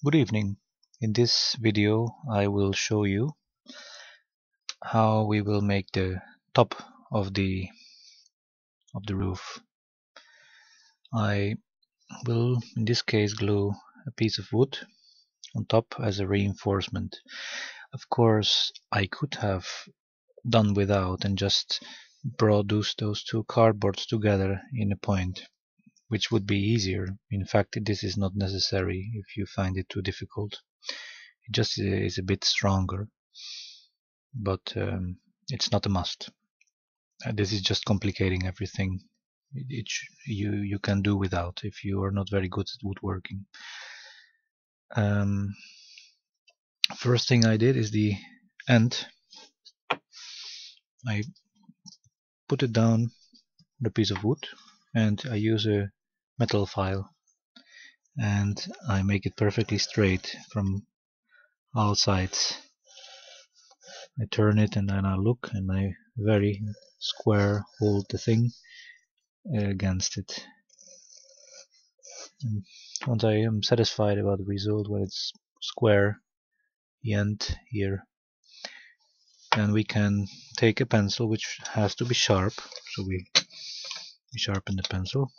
Good evening. In this video I will show you how we will make the top of the roof. I will in this case glue a piece of wood on top as a reinforcement. Of course I could have done without and just brought those two cardboards together in a point, which would be easier. In fact, this is not necessary if you find it too difficult. It just is a bit stronger, but it's not a must. This is just complicating everything. You can do without if you are not very good at woodworking. First thing I did is the end. I put it down the piece of wood and I use a metal file and I make it perfectly straight from all sides. I turn it and then I look and I very square hold the thing against it. And once I am satisfied about the result, when it's square, the end here, then we can take a pencil, which has to be sharp, so we sharpen the pencil.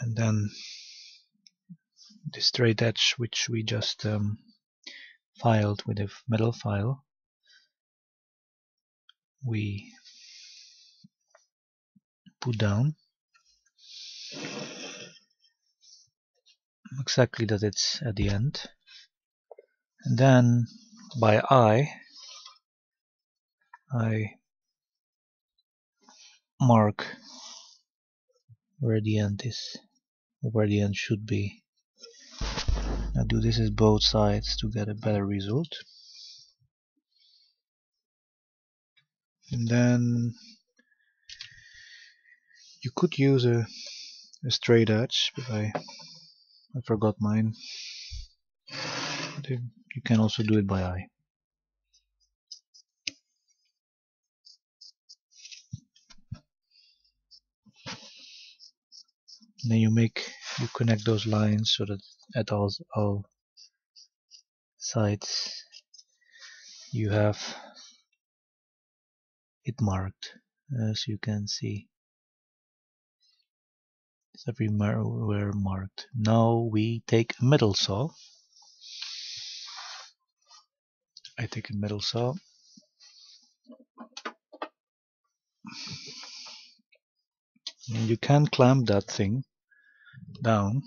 And then the straight edge, which we just filed with a metal file, we put down exactly that it's at the end, and then by eye I mark where the end is, where the end should be. I do this as both sides to get a better result. And then you could use a straight edge, but I forgot mine. You can also do it by eye. And then you connect those lines so that at all sides you have it marked, as you can see. It's everywhere marked. Now we take a metal saw. I take a metal saw. And you can clamp that thing down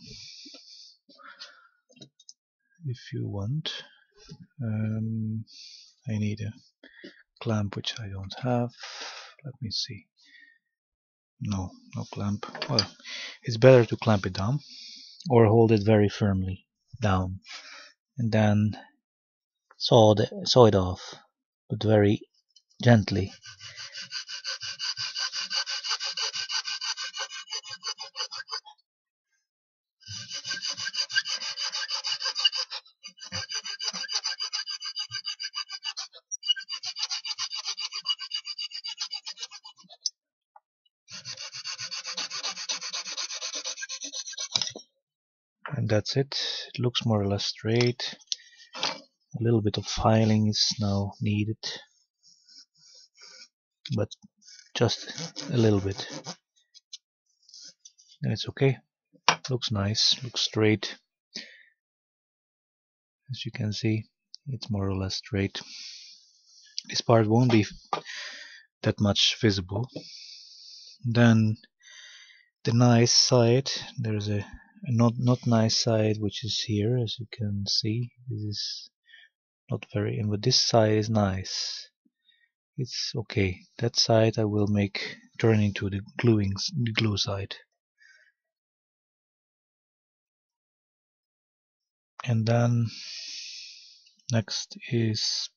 if you want. I need a clamp, which I don't have. Let me see. No clamp. Well, it's better to clamp it down or hold it very firmly down and then saw it off, but very gently. And that's it. It looks more or less straight. A little bit of filing is now needed, but just a little bit. And it's okay. Looks nice, looks straight. As you can see, it's more or less straight. This part won't be that much visible. Then the nice side, there's a not nice side, which is here, as you can see. This is not very, but this side is nice. It's okay. That side I will turn into the glue side. And then next is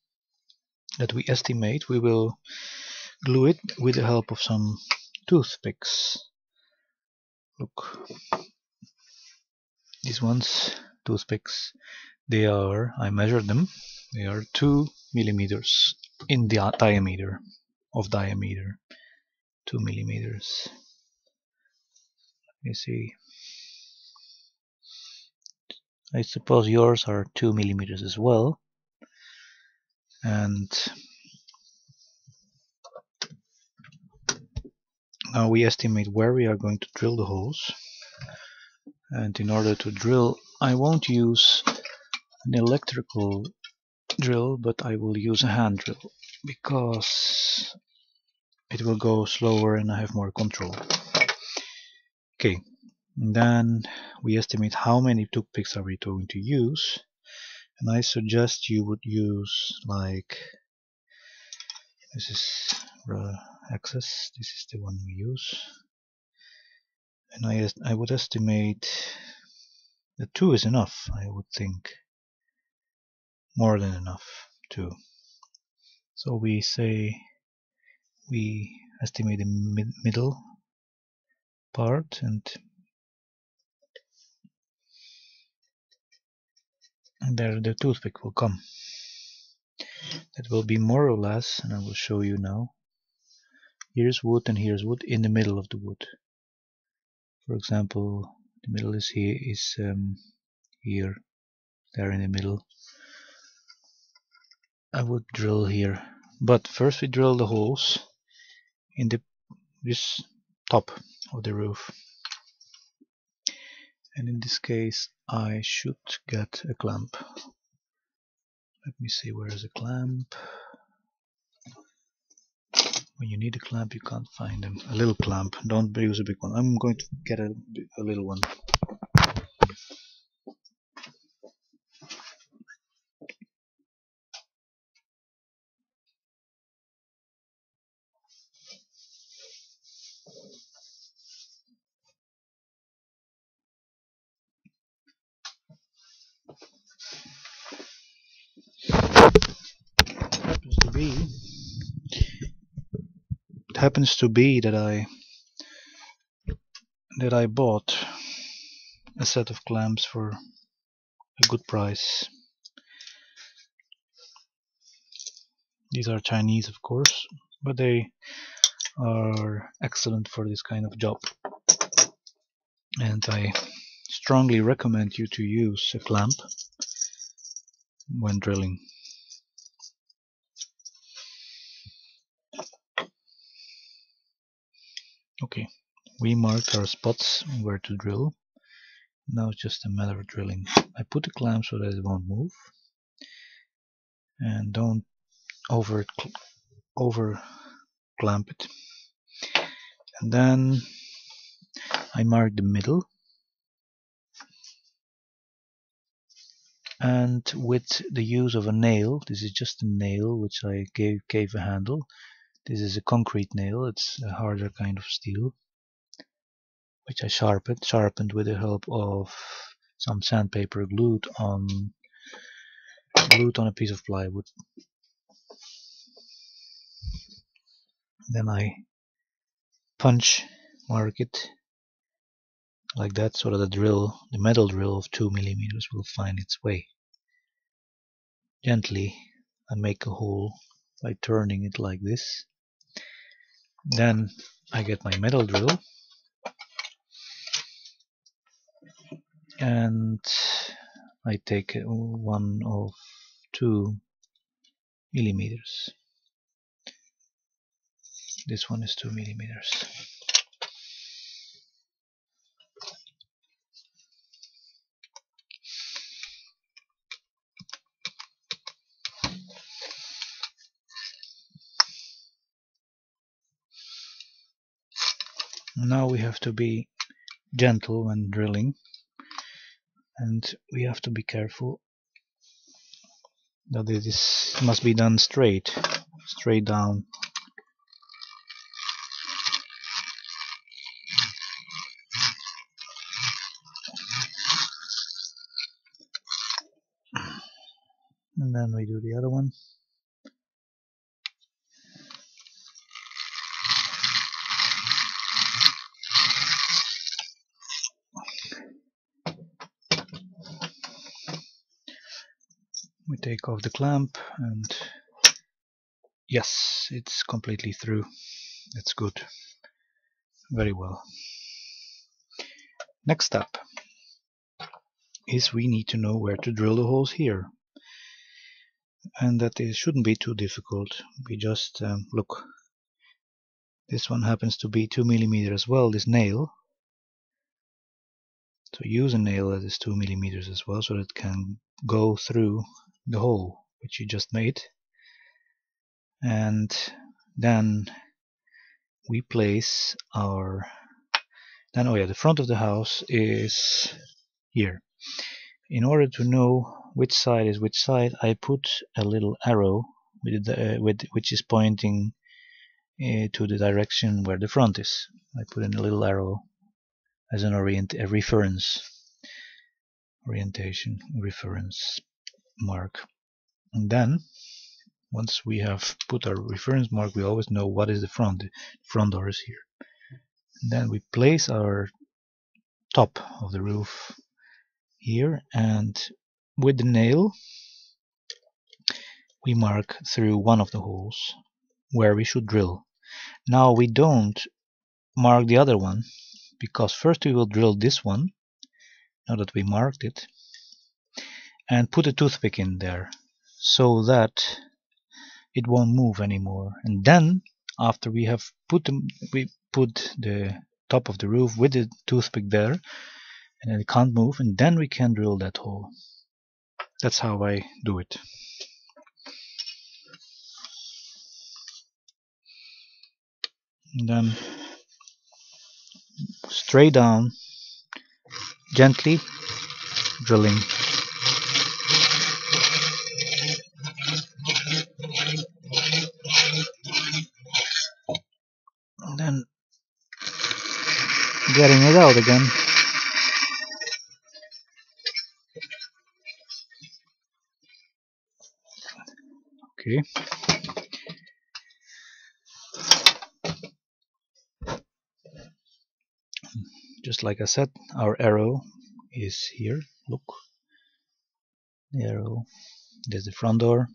that we estimate. We will glue it with the help of some toothpicks. Look, these ones, toothpicks, I measured them. They are 2 millimeters in the diameter, 2 millimeters. Let me see. I suppose yours are 2 millimeters as well. And now we estimate where we are going to drill the holes. And in order to drill, I won't use an electrical drill, but I will use a hand drill because it will go slower and I have more control. Okay, and then we estimate how many toothpicks are we going to use, and I suggest you would use, like, this is axis, this is the one we use, and I would estimate that 2 is enough. I would think more than enough, 2. So we say we estimate the middle part, and there the toothpick will come. That will be more or less, and I will show you now. Here's wood and here's wood in the middle of the wood. For example, the middle is here, there in the middle. I would drill here, but first we drill the holes in this top of the roof. And in this case, I should get a clamp. Let me see, where is a clamp? When you need a clamp, you can't find them. A little clamp, don't use a big one. I'm going to get a little one. It happens to be that I bought a set of clamps for a good price. These are Chinese, of course, but they are excellent for this kind of job, and I strongly recommend you to use a clamp when drilling. Okay, we marked our spots where to drill. Now it's just a matter of drilling. I put the clamp so that it won't move, and don't over clamp it. And then I mark the middle, and with the use of a nail, this is just a nail which I gave a handle. This is a concrete nail, it's a harder kind of steel, which I sharpened with the help of some sandpaper glued on a piece of plywood. Then I mark it like that, so that the metal drill of 2 millimeters will find its way. Gently I make a hole by turning it like this. Then I get my metal drill and I take one of 2 millimeters. This one is 2 millimeters. Now we have to be gentle when drilling, and we have to be careful that this must be done straight down. And then we do the other one. We take off the clamp and Yes, it's completely through. That's good. Very well. Next step is we need to know where to drill the holes here. And that shouldn't be too difficult. We just look. This one happens to be 2 millimeters as well, this nail. So use a nail that is 2 millimeters as well, so that it can go through the hole which you just made. And then we place our, then, oh yeah, the front of the house is here. In order to know which side is which side, I put a little arrow which is pointing to the direction where the front is. I put in a little arrow as an reference mark. And then once we have put our reference mark, we always know what is the front. The front door is here. And then we place our top of the roof here, and with the nail we mark through one of the holes where we should drill. Now we don't mark the other one, because first we will drill this one, now that we marked it, and put a toothpick in there so that it won't move anymore. And then after we have put the top of the roof with the toothpick there, and then it can't move, and then we can drill that hole. That's how I do it. And then straight down, gently drilling. And then getting it out again. Okay. Just like I said, our arrow is here. Look. The arrow. There's the front door.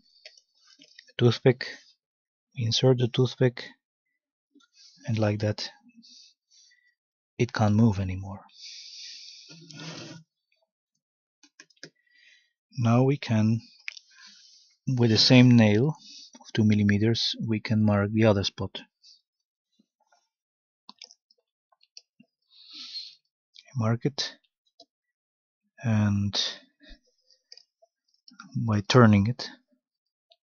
The toothpick. We insert the toothpick, and like that it can't move anymore. Now we can, with the same nail of 2 millimeters, we can mark the other spot. Mark it, and by turning it,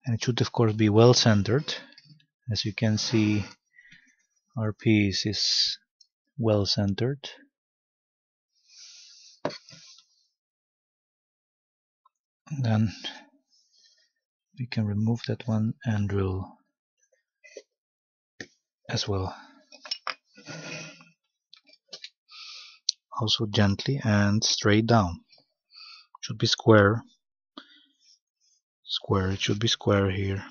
and it should of course be well centered. As you can see, our piece is well centered. And then we can remove that one and drill as well. Also gently and straight down. Should be square. Square, it should be square here.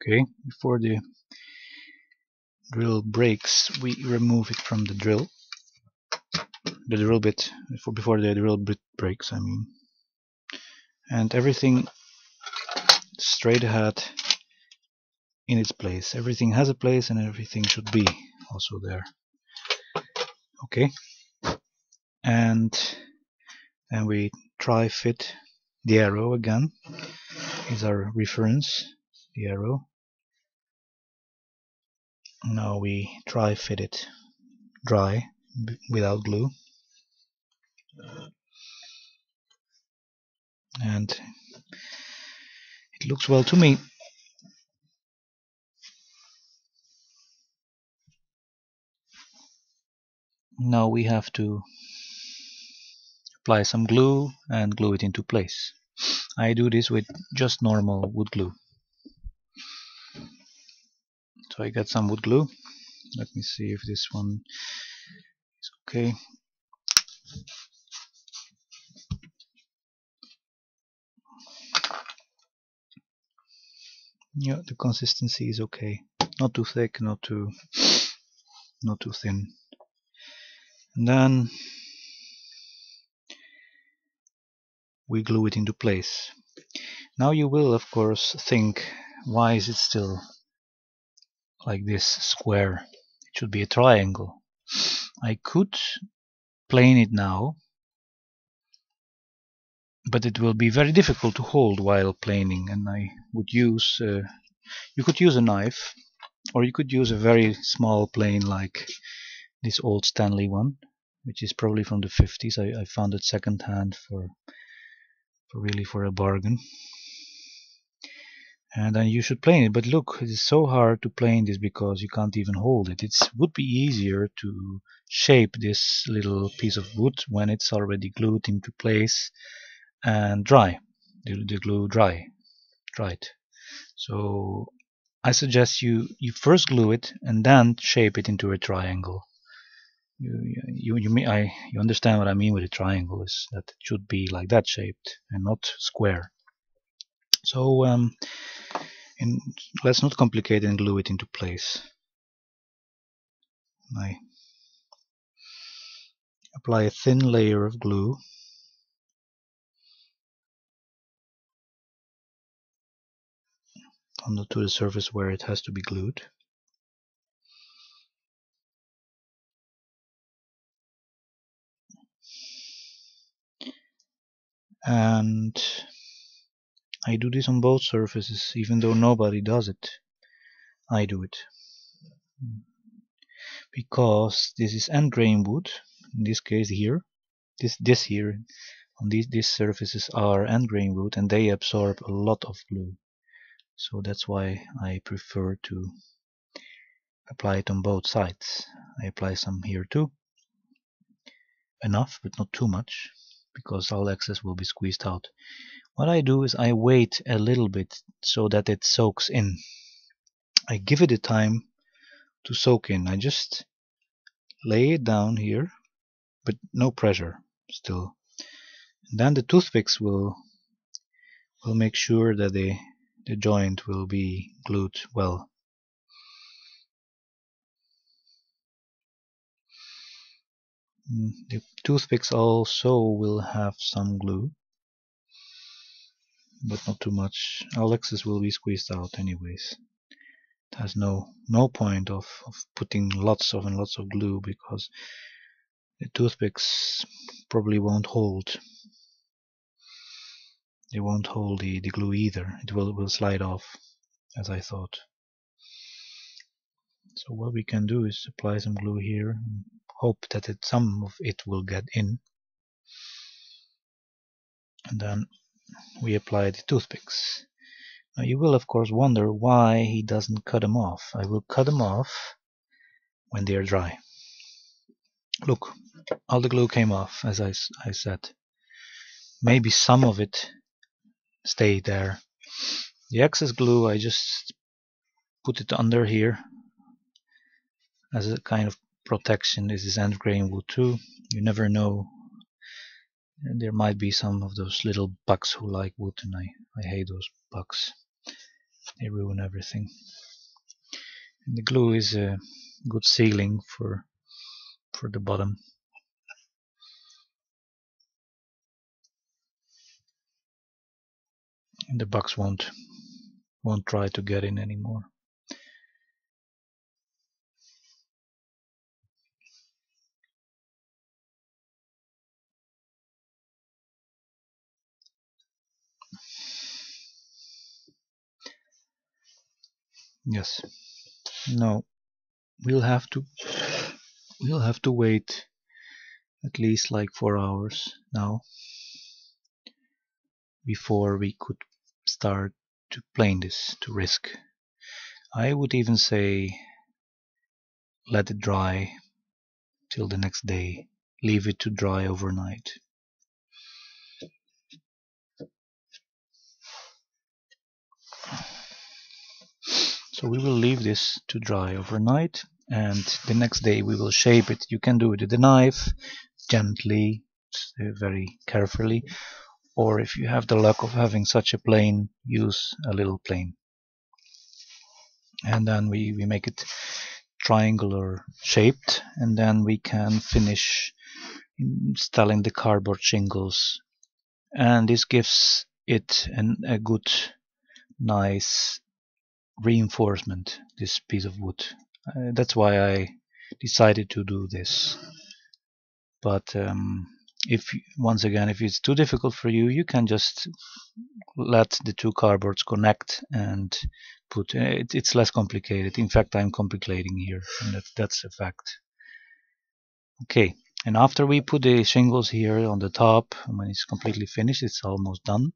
Okay, before the drill breaks, we remove it from the drill. The drill bit, before the drill bit breaks, I mean. And everything straight ahead in its place. Everything has a place, and everything should be also there. Okay, and then we try fit the arrow again. Is our reference, the arrow. Now we try fit it dry without glue, and it looks well to me. Now we have to apply some glue and glue it into place. I do this with just normal wood glue. So I got some wood glue. Let me see if this one is okay. Yeah, the consistency is okay. Not too thick, not too thin. And then we glue it into place. Now you will of course think, why is it still like this square? It should be a triangle. I could plane it now, but it will be very difficult to hold while planing, and I would use you could use a knife, or you could use a very small plane like this old Stanley one, which is probably from the 50s. I found it second hand for a bargain. And then you should plane it, but look, it is so hard to plane this because you can't even hold it. It would be easier to shape this little piece of wood when it's already glued into place and dry, the glue dried. So I suggest you first glue it and then shape it into a triangle. You understand what I mean with a triangle, is that it should be like that shaped and not square. So and let's not complicate and glue it into place. I apply a thin layer of glue to the surface where it has to be glued. And I do this on both surfaces, even though nobody does it. I do it because this is end grain wood. In this case here, this here on these surfaces are end grain wood, and they absorb a lot of glue. So that's why I prefer to apply it on both sides. I apply some here too, enough but not too much, because all excess will be squeezed out. What I do is I wait a little bit so that it soaks in. I give it a time to soak in. I just lay it down here, but no pressure still. And then the toothpicks will make sure that the joint will be glued well. The toothpicks also will have some glue, but not too much. All excess will be squeezed out anyways. It has no point of putting lots of glue, because the toothpicks probably won't hold. They won't hold the glue either. It will slide off, as I thought. So what we can do is apply some glue here and hope that some of it will get in. And then we apply the toothpicks. Now you will of course wonder why he doesn't cut them off. I will cut them off when they are dry. Look, all the glue came off, as I said. Maybe some of it stayed there. The excess glue, I just put it under here as a kind of protection. This is end grain wood too. You never know. And there might be some of those little bugs who like wood, and I hate those bugs. They ruin everything. And the glue is a good sealing for the bottom. And the bugs won't try to get in anymore. Yes. No. We'll have to wait at least like 4 hours now before we could start to plane this to risk. I would even say let it dry till the next day. Leave it to dry overnight. So we will leave this to dry overnight, and the next day we will shape it. You can do it with a knife, gently, very carefully, or if you have the luck of having such a plane, use a little plane. and then we make it triangular shaped, and then we can finish installing the cardboard shingles, and this gives it a good nice reinforcement, this piece of wood. That's why I decided to do this. But if once again, if it's too difficult for you, you can just let the two cardboards connect and put it's less complicated. In fact, I'm complicating here, and that's a fact. Okay, and after we put the shingles here on the top, when it's completely finished, it's almost done,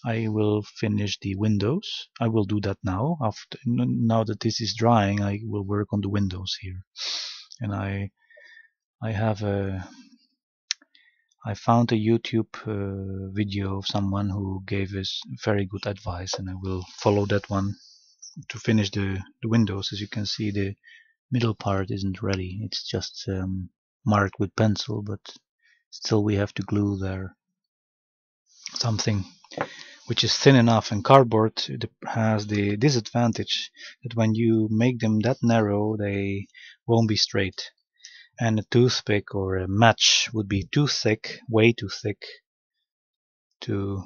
I will finish the windows. I will do that now. Now that this is drying, I will work on the windows here. And I have I found a YouTube video of someone who gave us very good advice, and I will follow that one to finish the windows. As you can see, the middle part isn't ready. It's just marked with pencil, but still we have to glue there something which is thin enough. And cardboard has the disadvantage that when you make them that narrow, they won't be straight, and a toothpick or a match would be too thick, way too thick, to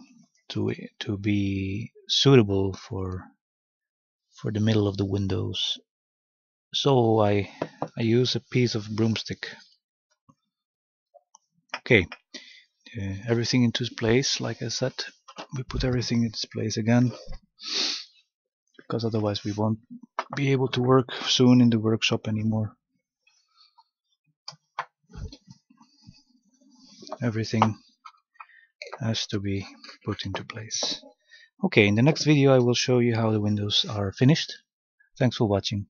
to be suitable for the middle of the windows. So I use a piece of broomstick. Okay, everything into its place. Like I said, we put everything in its place again, because otherwise we won't be able to work soon in the workshop anymore. Everything has to be put into place. Okay, in the next video I will show you how the windows are finished. Thanks for watching.